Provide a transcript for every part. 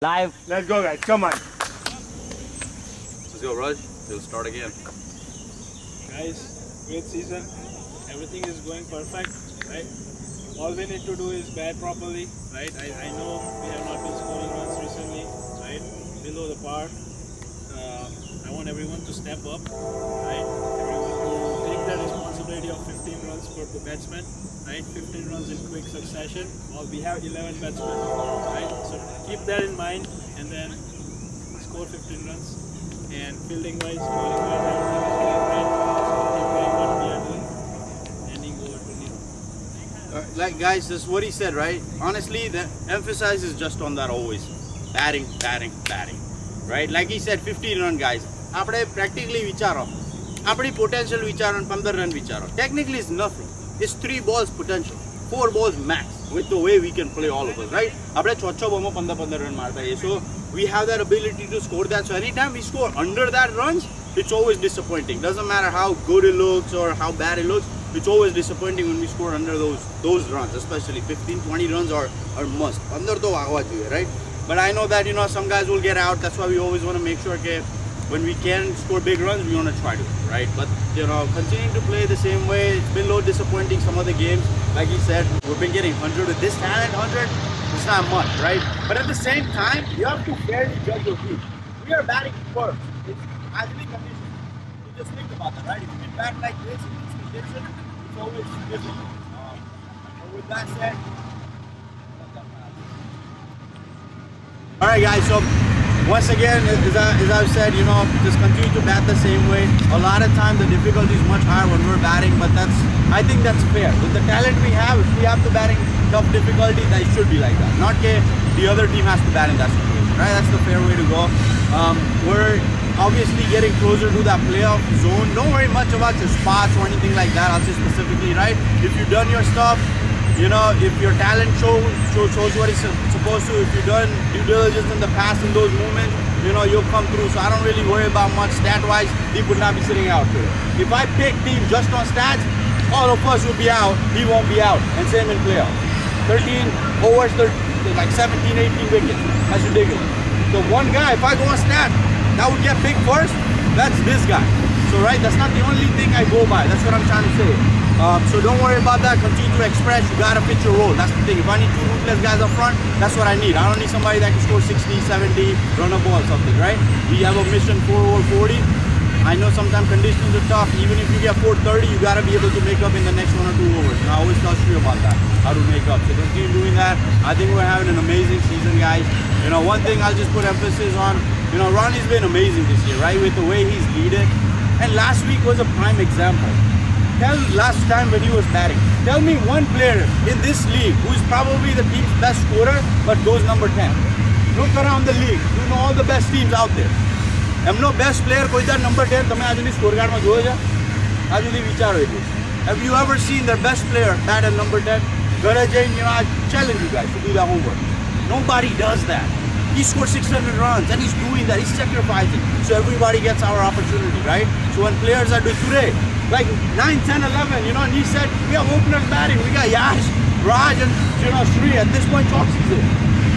Live. Let's go, guys. Come on. Let's go, Raj. We'll start again. Guys, great season. Everything is going perfect, right? All we need to do is bat properly, right? I know we have not been scoring runs recently, right? Below the par. I want everyone to step up, right? Everyone to take the responsibility of 15 runs per batsman, right? 15 runs in quick succession. Well, we have 11 batsmen, right? So keep that in mind and then score 15 runs. And fielding wise, bowling wise, everything is going great. So keep doing what we are doing. Ending over to nil. Like, guys, this is what he said, right? Honestly, the emphasis is just on that always. Batting, batting, batting. Right? Like he said, 15 run, guys. આપણે practically વિચારો આપણી potential વિચારો અને 15 run વિચારો. Technically it's nothing. It's 3 balls potential, 4 balls max with the way we can play all of us, right? આપણે 6 બોલમાં 15 run મારતા હોઈએ. So we have that ability to score that. So anytime we score under that runs, it's always disappointing. Doesn't matter how good it looks or how bad it looks. It's always disappointing when we score under those runs, especially 15, 20 runs are must. Under to agwa જોઈએ, right? But I know that, you know, some guys will get out. That's why we always want to make sure that when we can score big runs, we want to try to, right? But, you know, continuing to play the same way, it's been a little disappointing some of the games. Like he said, we've been getting 100 with this talent, 100, it's not much, right? But at the same time, you have to fairly judge your team. We are batting first. It's ideally conditioned. You just think about that, right? If you can bat like this in this condition, it's always difficult. But with that said, all right, guys, so once again, as I've said, you know, just continue to bat the same way. A lot of times the difficulty is much higher when we're batting, but I think that's fair. With the talent we have, if we have to batting tough difficulty, that should be like that. Not that the other team has to bat in that situation, right? That's the fair way to go. We're obviously getting closer to that playoff zone. Don't worry much about your spots or anything like that. I'll say specifically, right? If you've done your stuff, you know, if your talent shows what it's supposed to, if you've done due diligence in the past in those moments, you know, you'll come through. So I don't really worry about much stat-wise. He would not be sitting out here. If I pick team just on stats, all of us will be out. He won't be out. And same in playoffs. 13 overs, like 17, 18 wickets. That's ridiculous. So one guy, if I go on stats, that would get picked first. That's this guy. So, right, that's not the only thing I go by. That's what I'm trying to say. So don't worry about that. Continue to express. You gotta fit your role. That's the thing. If I need 2 ruthless guys up front, that's what I need. I don't need somebody that can score 60, 70, run a ball, something, right? We have a mission 4 over 40. I know sometimes conditions are tough. Even if you get 430, you gotta be able to make up in the next 1 or 2 overs. And I always tell you about that, how to make up. So continue doing that. I think we're having an amazing season, guys. You know, one thing I'll just put emphasis on, you know, Ronnie's been amazing this year, right? With the way he's leading. And last week was a prime example. Tell last time when he was batting, tell me one player in this league who is probably the team's best scorer but goes number 10. Look around the league. You know all the best teams out there. એમનો best player કોઈ દર number 10 તમે આજની score કાર્ડમાં જોયો છે? આજની વિચારો એટલું. Have you ever seen their best player bat at number 10? ઘરે જઈને, you know, I challenge you guys to do that homework. Nobody does that. He scored 600 runs and he's doing that. He's sacrificing. So everybody gets our opportunity, right? So when players are doing today, like 9, 10, 11, you know, and he said, we have openers batting. We got Yash, Raj, and, you know, Sri. At this point, chalk season,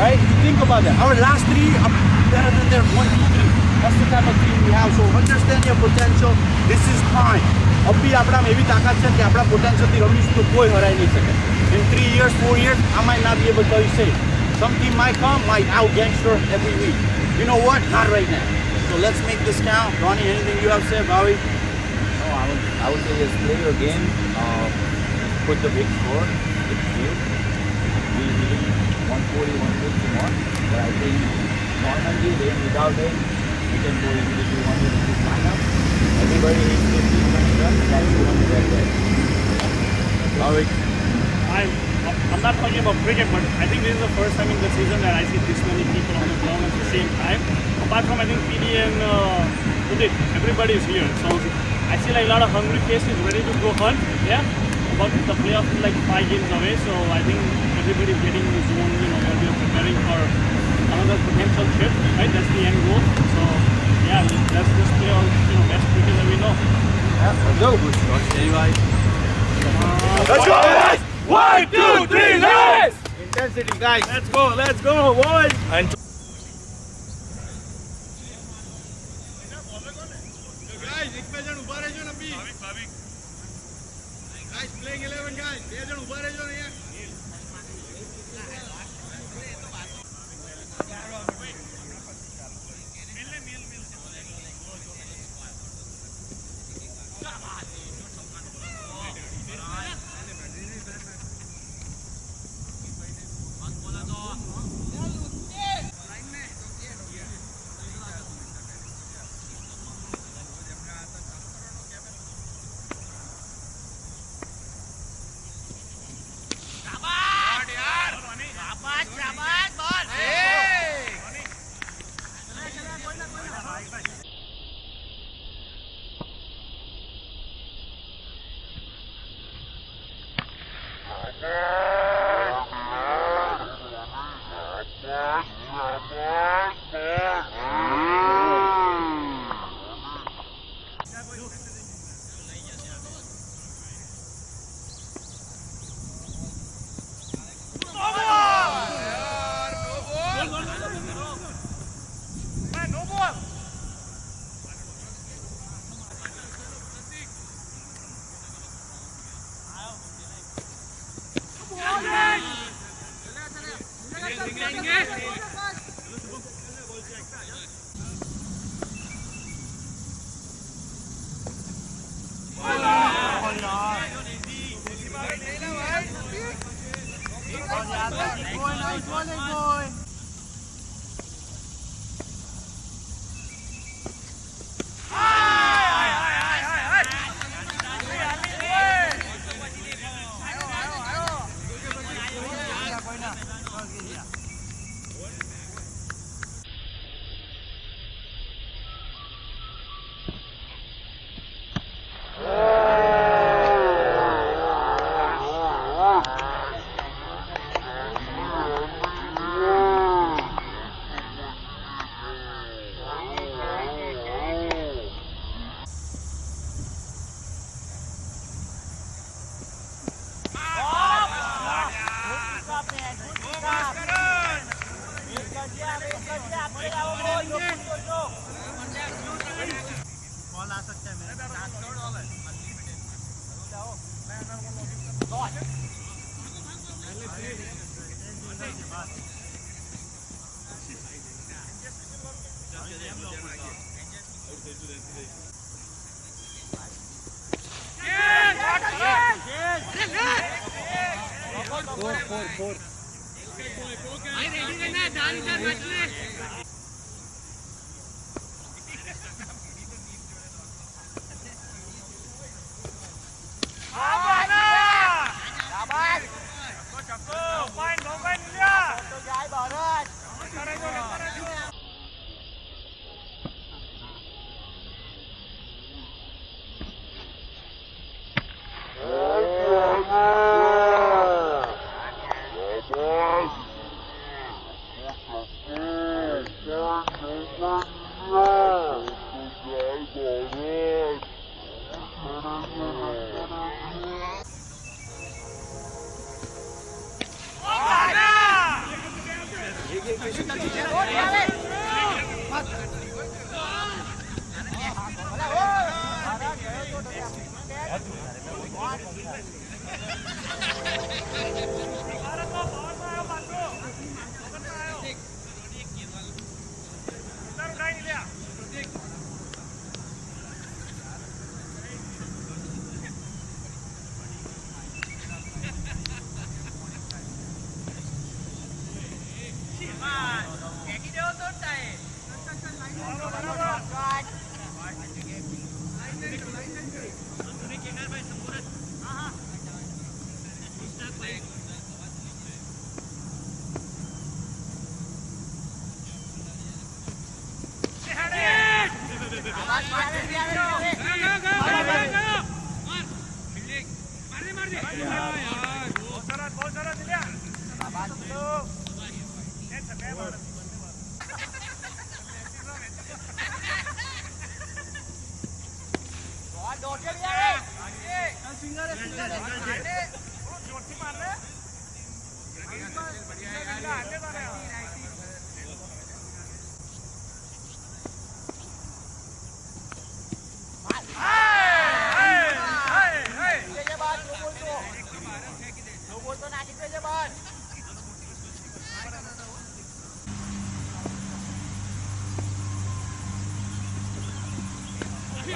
right? Think about that. Our last 3 are better than their 1, 2, 3. That's the type of team we have. So understand your potential. This is time. અભી આપણામાં એવી તાકાત છે કે આપણા પોટેન્શિયલથી રમીશું તો કોઈ હરાઈ નહીં શકે. In 3 years, 4 years, I might not be able to tell you safe. Some team might come, might out gangster every week. You know what? Not right now. So let's make this count. Ronnie, anything you have to say, Bobby? No, I would say just play your game. Put the big score. It's you. We need 140, 150 more. But I think normally rain without rain, we can go into the 200 in this lineup. Everybody needs 15 runs. That's the one right there. Bobby? I'm not talking about cricket, but I think this is the first time in the season that I see this many people on the ground at the same time. Apart from, I think, PD and Udit, everybody is here. So I see like a lot of hungry faces ready to go hunt. Yeah, but the playoffs is like 5 games away, so I think everybody is getting in the zone, you know, while we are preparing for another potential trip, right? That's the end goal. So yeah, let's just play all, you know, best cricket that we know. Yeah, let's go. Anybody? Let's go, guys. 1, 2, 3, let's! Intensity, guys. Let's go, boys! And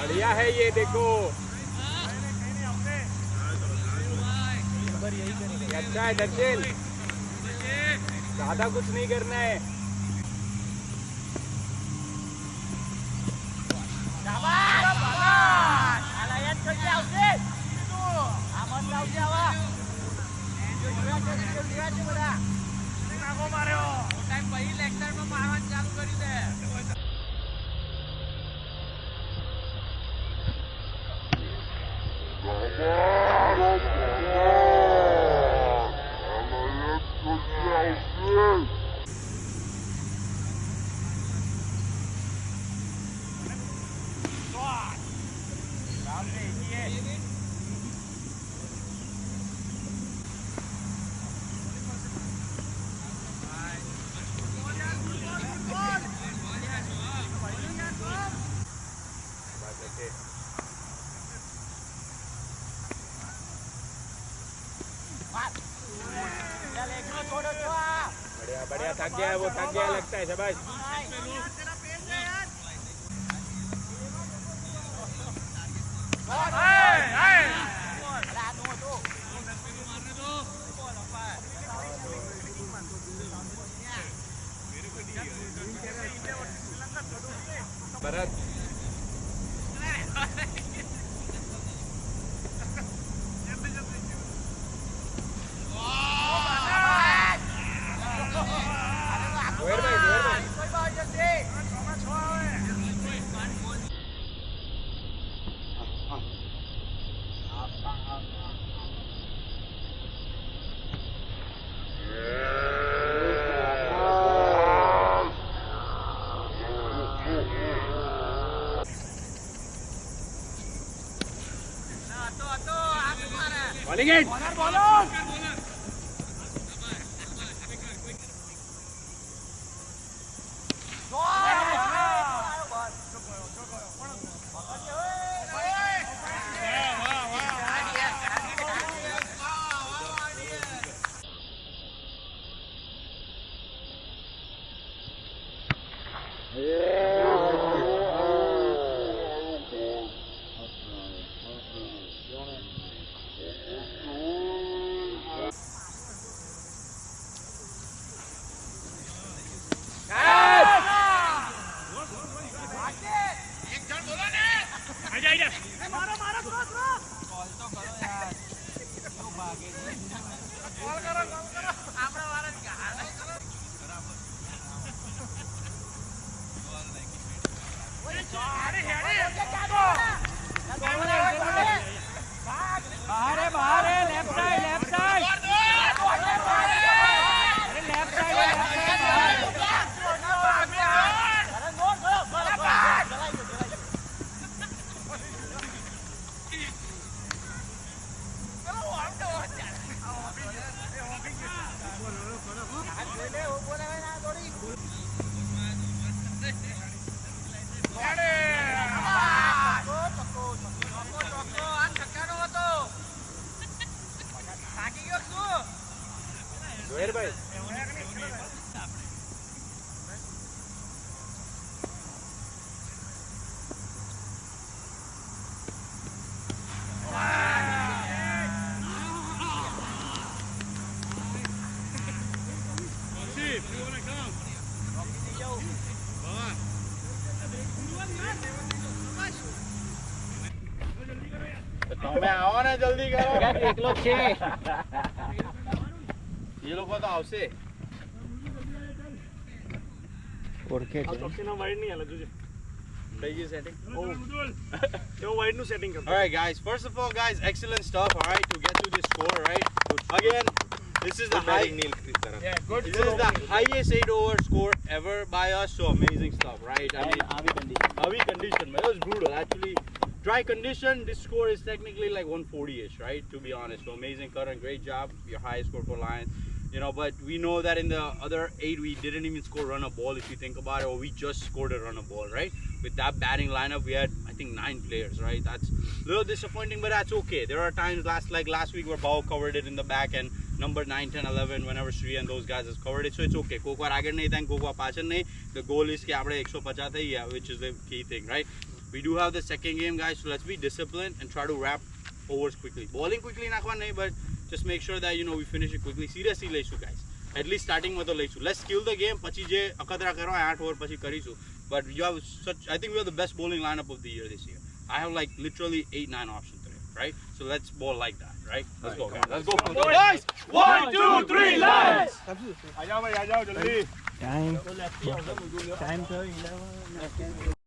बढ़िया है ये देखो, अच्छा है दर्शन, ज्यादा कुछ नहीं करना है। गया है, वो थक गया लगता है। शाबाश। भरत बॉलिंग इट बाहर है लेफ्ट साइड जोहेर भाई તમે આવો ને જલ્દી કરો એકલો છે એ લોકો તો આવશે ઓળખે છે ચોકસીના વાઇડ નહીં હાલે જોજે થઈ ગઈ setting? તેઓ વાઇડ નું સેટિંગ કરતો Alright guys, first of all guys, excellent stuff, alright, to get to this score, right? Again, this is the highest 8-over score ever by us, so amazing stuff, right? I mean, heavy condition, man. It was brutal. Actually, dry condition, this score is technically like 140-ish, right? To be honest, so amazing, Karan, great job, your highest score for Lions. You know, but we know that in the other 8 we didn't even score run a ball if you think about it, or we just scored a run a ball, right? With that batting lineup we had I think 9 players, right? That's a little disappointing, but that's okay. There are times like last week where Bao covered it in the back and number 9, 10, 11 whenever Sri and those guys has covered it, so it's okay. Kokwa agar nahi tha kokwa pachal nahi. The goal is ki apne 150 thai, yeah, which is the key thing, right? We do have the second game guys, so let's be disciplined and try to wrap overs quickly. Bowling quickly nakhwa nahi, but just make sure that you know we finish it quickly. Seriously laisu guys, at least starting ma to laisu. Let's kill the game, pachi je akadra karo 8 over pachi karisu. But you have such, I think we have the best bowling lineup of the year this year. I have like literally 8-9 options today, right? So let's bowl like that, right? Let's go guys, let's go boys. 1 2 3 Lions. आ जाओ भाई आ जाओ जल्दी time तो 11